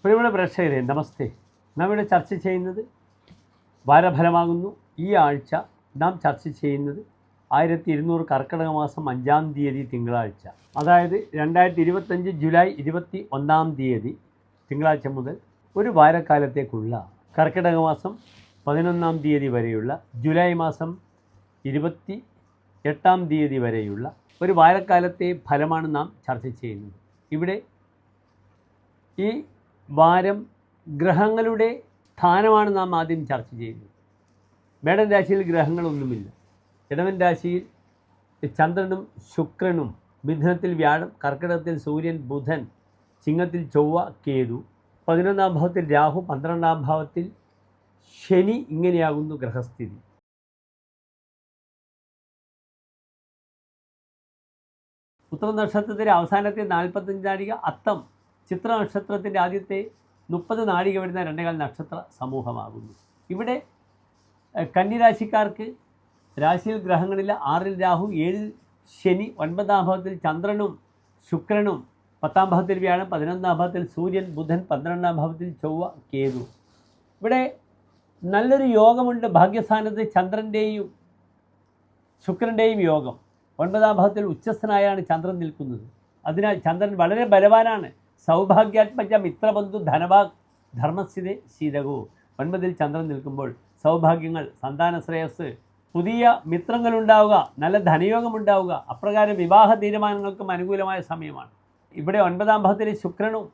പ്രിയമുള്ള പ്രേക്ഷകരെ നമസ്തേ. നാം ഇവിടെ ചർച്ച ചെയ്യുന്നത് വാരഫലമാകുന്നു. ഈ ആഴ്ച നാം ചർച്ച ചെയ്യുന്നത് 1200 കർക്കിടക മാസം 5-ാം തീയതി തിങ്കളാഴ്ച, അതായത് 2025 ജൂലൈ 21-ാം തീയതി തിങ്കളാഴ്ച മുതൽ ഒരു വാരക്കാലത്തേക്കുള്ള കർക്കിടക മാസം 11-ാം തീയതി വരെയുള്ള ജൂലൈ മാസം 28-ാം തീയതി വരെയുള്ള ഒരു വാരക്കാലത്തെ ഫലമാണ് നാം ചർച്ച ചെയ്യുന്നത്. ഇവിടെ ഈ വാരം ഗ്രഹങ്ങളുടെ സ്ഥാനമാണ് നാം ആദ്യം ചർച്ച ചെയ്യുന്നത്. മേടൻ രാശിയിൽ ഗ്രഹങ്ങളൊന്നുമില്ല. ഇടവൻ രാശിയിൽ ചന്ദ്രനും ശുക്രനും, മിഥുനത്തിൽ വ്യാഴം, കർക്കിടകത്തിൽ സൂര്യൻ, ബുധൻ, ചിങ്ങത്തിൽ ചൊവ്വ, കേതു, 11-ാം ഭാവത്തിൽ രാഹു, 12-ാം ഭാവത്തിൽ ശനി. ഇങ്ങനെയാകുന്നു ഗ്രഹസ്ഥിതി. ഉത്തര നക്ഷത്രത്തിൻ്റെ അവസാനത്തെ 45 നാഴിക, അത്തം ചിത്ര നക്ഷത്രത്തിൻ്റെ ആദ്യത്തെ 30 നാഴിക വരുന്ന 2 നക്ഷത്ര സമൂഹമാകുന്നു. ഇവിടെ കന്നിരാശിക്കാർക്ക് രാശിയിൽ ഗ്രഹങ്ങളില്ല. 6-ൽ രാഹു, 7-ൽ ശനി, 9-ാം ഭാവത്തിൽ ചന്ദ്രനും ശുക്രനും, 10-ാം ഭാവത്തിൽ വ്യാഴം, 11-ാം ഭാവത്തിൽ സൂര്യൻ, ബുധൻ, 12-ാം ഭാവത്തിൽ ചൊവ്വ, കേതു. ഇവിടെ നല്ലൊരു യോഗമുണ്ട്. ഭാഗ്യസ്ഥാനത്ത് ചന്ദ്രൻ്റെയും ശുക്രൻ്റെയും യോഗം. 9-ാം ഭാവത്തിൽ ഉച്ചസ്ഥനായാണ് ചന്ദ്രൻ നിൽക്കുന്നത്. അതിനാൽ ചന്ദ്രൻ വളരെ ബലവാനാണ്. സൗഭാഗ്യാത്മജ മിത്രബന്ധു ധനവാഗ് ധർമ്മസ്ഥിതി ശീതകോ. 9-ൽ ചന്ദ്രൻ നിൽക്കുമ്പോൾ സൗഭാഗ്യങ്ങൾ, സന്താന ശ്രേയസ്, പുതിയ മിത്രങ്ങളുണ്ടാവുക, നല്ല ധനയോഗമുണ്ടാവുക, അപ്രകാരം വിവാഹ തീരുമാനങ്ങൾക്കും അനുകൂലമായ സമയമാണ്. ഇവിടെ 9-ാം ഭാവത്തിലെ ശുക്രനും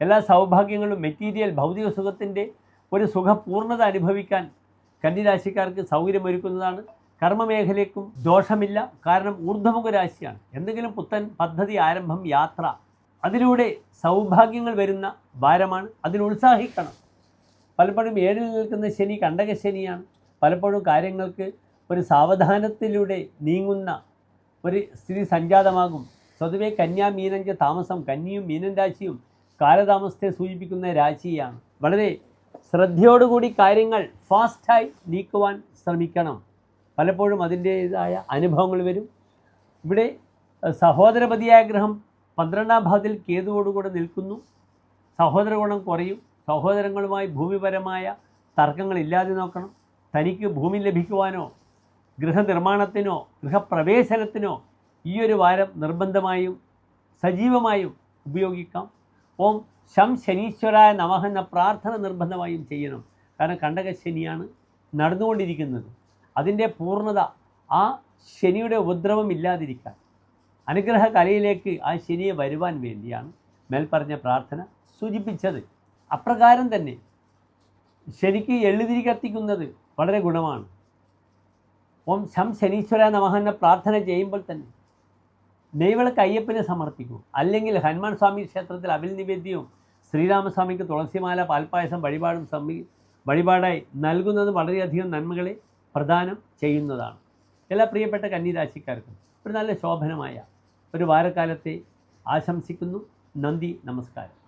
എല്ലാ സൗഭാഗ്യങ്ങളും, മെറ്റീരിയൽ ഭൗതിക സുഖത്തിൻ്റെ ഒരു സുഖപൂർണ്ണത അനുഭവിക്കാൻ കന്നിരാശിക്കാർക്ക് സൗകര്യമൊരുക്കുന്നതാണ്. കർമ്മമേഖലയ്ക്കും ദോഷമില്ല. കാരണം ഊർധ്വമുഖ രാശിയാണ്. എന്തെങ്കിലും പുത്തൻ പദ്ധതി ആരംഭം, യാത്ര, അതിലൂടെ സൗഭാഗ്യങ്ങൾ വരുന്ന വാരമാണ്. അതിനുത്സാഹിക്കണം. പലപ്പോഴും 7-ൽ നിൽക്കുന്ന ശനി കണ്ടകശനിയാണ്. പലപ്പോഴും കാര്യങ്ങൾക്ക് ഒരു സാവധാനത്തിലൂടെ നീങ്ങുന്ന ഒരു സ്ഥിതി സംജാതമാകും. സ്വതവേ കന്യാ മീനഞ്ച താമസം, കന്നിയും മീനൻ രാശിയും കാലതാമസത്തെ സൂചിപ്പിക്കുന്ന രാശിയാണ്. വളരെ ശ്രദ്ധയോടുകൂടി കാര്യങ്ങൾ ഫാസ്റ്റായി നീക്കുവാൻ ശ്രമിക്കണം. പലപ്പോഴും അതിൻ്റേതായ അനുഭവങ്ങൾ വരും. ഇവിടെ സഹോദരപതിയായ ഗ്രഹം 12-ാം ഭാവത്തിൽ കേതുവോടുകൂടെ നിൽക്കുന്നു. സഹോദര ഗുണം കുറയും. സഹോദരങ്ങളുമായി ഭൂമിപരമായ തർക്കങ്ങളില്ലാതെ നോക്കണം. തനിക്ക് ഭൂമി ലഭിക്കുവാനോ ഗൃഹനിർമ്മാണത്തിനോ ഗൃഹപ്രവേശനത്തിനോ ഈ ഒരു വാരം നിർബന്ധമായും സജീവമായും ഉപയോഗിക്കാം. ഓം ശം ശനീശ്വരായ നമഃ എന്ന പ്രാർത്ഥന നിർബന്ധമായും ചെയ്യണം. കാരണം കണ്ടകശനിയാണ് നടന്നുകൊണ്ടിരിക്കുന്നത്. അതിൻ്റെ പൂർണ്ണത, ആ ശനിയുടെ ഉപദ്രവം ഇല്ലാതിരിക്കാൻ, അനുഗ്രഹ കലയിലേക്ക് ആ ശനിയെ വരുവാൻ വേണ്ടിയാണ് മേൽപ്പറഞ്ഞ പ്രാർത്ഥന സൂചിപ്പിച്ചത്. അപ്രകാരം തന്നെ ശനിക്ക് എള്ളുതിരി കത്തിക്കുന്നത് വളരെ ഗുണമാണ്. ഓം ശം ശനീശ്വര നമഃ എന്ന പ്രാർത്ഥന ചെയ്യുമ്പോൾ തന്നെ നെയ്വിളക്ക് അയ്യപ്പനെ സമർപ്പിക്കും. അല്ലെങ്കിൽ ഹനുമാൻ സ്വാമി ക്ഷേത്രത്തിൽ അവിൽ നിവേദ്യവും ശ്രീരാമസ്വാമിക്ക് തുളസിമാല, പാൽപ്പായസം വഴിപാടായി നൽകുന്നത് വളരെയധികം നന്മകളെ പ്രദാനം ചെയ്യുന്നതാണ്. എല്ലാ പ്രിയപ്പെട്ട കന്നിരാശിക്കാർക്കും ഒരു നല്ല ശോഭനമായ ഒരു വാരക്കാലത്തെ ആശംസിക്കുന്നു. നന്ദി, നമസ്കാരം.